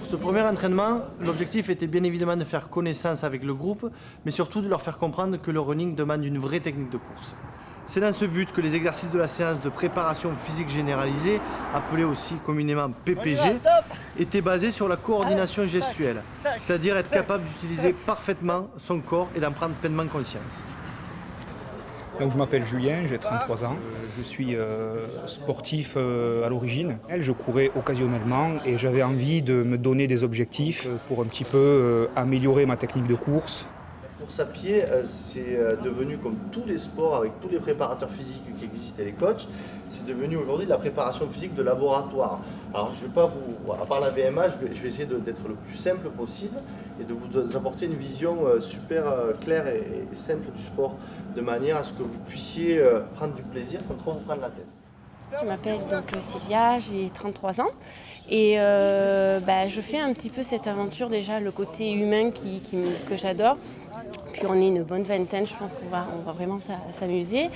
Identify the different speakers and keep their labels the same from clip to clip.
Speaker 1: ce premier entraînement, l'objectif était bien évidemment de faire connaissance avec le groupe, mais surtout de leur faire comprendre que le running demande une vraie technique de course. C'est dans ce but que les exercices de la séance de préparation physique généralisée, appelée aussi communément PPG, étaient basés sur la coordination gestuelle, c'est-à-dire être capable d'utiliser parfaitement son corps et d'en prendre pleinement conscience.
Speaker 2: Donc, je m'appelle Julien, j'ai 33 ans. Je suis sportif à l'origine. Je courais occasionnellement et j'avais envie de me donner des objectifs pour un petit peu améliorer ma technique de course.
Speaker 1: La course à pied, c'est devenu comme tous les sports, avec tous les préparateurs physiques qui existent et les coachs, c'est devenu aujourd'hui de la préparation physique de laboratoire. Alors je ne vais pas vous, à part la VMA, je vais essayer d'être le plus simple possible et de vous apporter une vision super claire et simple du sport, de manière à ce que vous puissiez prendre du plaisir sans trop vous prendre la tête.
Speaker 3: Je m'appelle donc Sylvia, j'ai 33 ans et je fais un petit peu cette aventure, déjà le côté humain que j'adore. Puis on est une bonne vingtaine, je pense qu'on va vraiment s'amuser.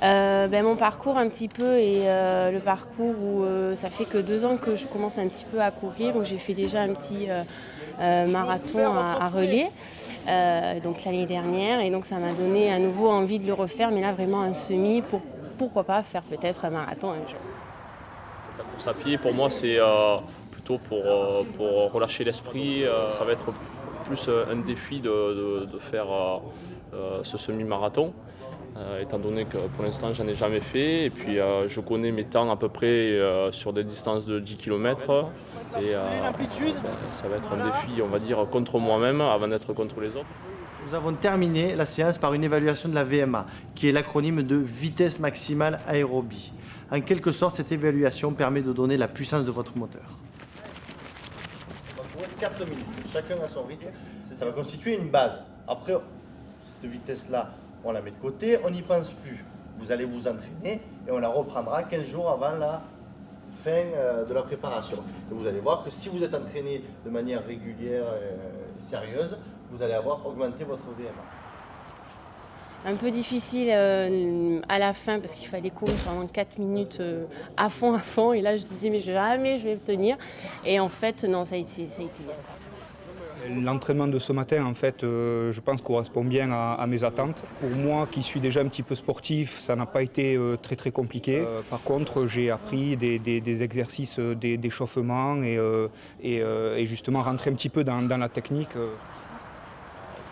Speaker 3: Mon parcours un petit peu est le parcours où ça fait que 2 ans que je commence un petit peu à courir, où j'ai fait déjà un petit marathon à relais donc l'année dernière, et donc ça m'a donné à nouveau envie de le refaire, mais là vraiment un semi pour pourquoi pas faire peut-être un marathon un jour.
Speaker 4: La course à pied pour moi c'est plutôt pour relâcher l'esprit, ça va être plus un défi de faire ce semi-marathon, étant donné que pour l'instant j'en ai jamais fait, et puis je connais mes temps à peu près sur des distances de 10 km et ça va être un défi, on va dire, contre moi-même avant d'être contre les autres.
Speaker 1: Nous avons terminé la séance par une évaluation de la VMA, qui est l'acronyme de vitesse maximale aérobie. En quelque sorte, cette évaluation permet de donner la puissance de votre moteur. On va courir 4 minutes, chacun à son rythme. Ça va constituer une base. Après, cette vitesse-là, on la met de côté, on n'y pense plus. Vous allez vous entraîner et on la reprendra 15 jours avant la fin de la préparation. Et vous allez voir que si vous êtes entraîné de manière régulière et sérieuse, vous allez avoir augmenté votre VMA.
Speaker 3: Un peu difficile à la fin parce qu'il fallait courir pendant 4 minutes à fond, et là je disais mais jamais je vais le tenir, et en fait non, ça a été bien.
Speaker 2: L'entraînement de ce matin, en fait, je pense correspond bien à mes attentes. Pour moi, qui suis déjà un petit peu sportif, ça n'a pas été très compliqué. Par contre, j'ai appris des exercices d'échauffement et justement rentrer un petit peu dans la technique.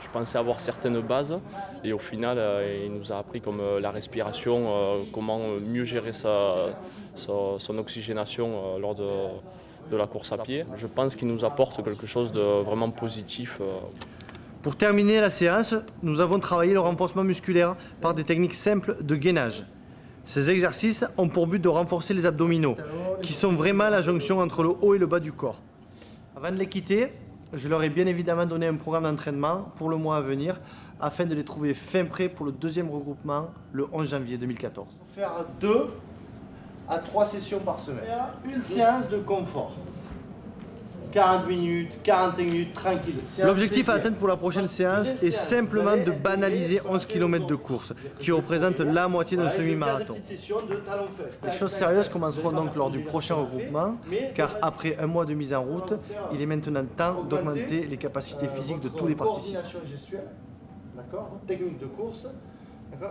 Speaker 4: Je pensais avoir certaines bases et au final, il nous a appris comme la respiration, comment mieux gérer son oxygénation lors de la course à pied. Je pense qu'il nous apporte quelque chose de vraiment positif.
Speaker 1: Pour terminer la séance, nous avons travaillé le renforcement musculaire par des techniques simples de gainage. Ces exercices ont pour but de renforcer les abdominaux, qui sont vraiment la jonction entre le haut et le bas du corps. Avant de les quitter, je leur ai bien évidemment donné un programme d'entraînement pour le mois à venir, afin de les trouver fin prêts pour le deuxième regroupement le 11 janvier 2014. Faire 2 à 3 sessions par semaine. Une séance de confort. 40 minutes, 45 minutes, tranquille. L'objectif à atteindre pour la prochaine séance est simplement de banaliser 11 km de course, qui représente la moitié d'un semi-marathon. Les choses sérieuses commenceront donc lors du prochain regroupement, car après un mois de mise en route, il est maintenant temps d'augmenter les capacités physiques de tous les participants. Technique de course.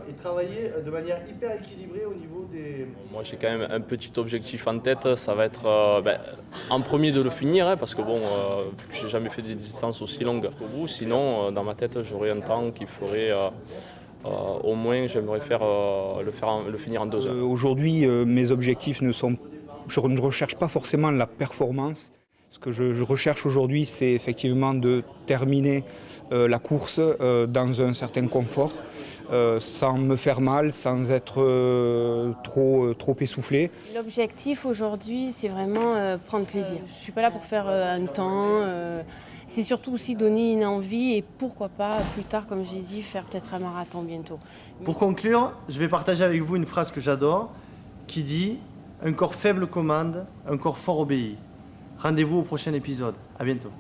Speaker 1: Et travailler de manière hyper équilibrée au niveau des...
Speaker 4: Moi j'ai quand même un petit objectif en tête, ça va être en premier de le finir, parce que vu que j'ai jamais fait des distances aussi longues qu'au bout, sinon dans ma tête j'aurais un temps qui ferait au moins, j'aimerais le finir en 2 heures.
Speaker 2: Aujourd'hui mes objectifs je ne recherche pas forcément la performance. Ce que je recherche aujourd'hui, c'est effectivement de terminer la course dans un certain confort, sans me faire mal, sans être trop essoufflé.
Speaker 3: L'objectif aujourd'hui, c'est vraiment prendre plaisir. Je ne suis pas là pour faire un temps. C'est surtout aussi donner une envie, et pourquoi pas plus tard, comme j'ai dit, faire peut-être un marathon bientôt.
Speaker 1: Pour conclure, je vais partager avec vous une phrase que j'adore, qui dit « Un corps faible commande, un corps fort obéit ». Rendez-vous au prochain épisode. À bientôt.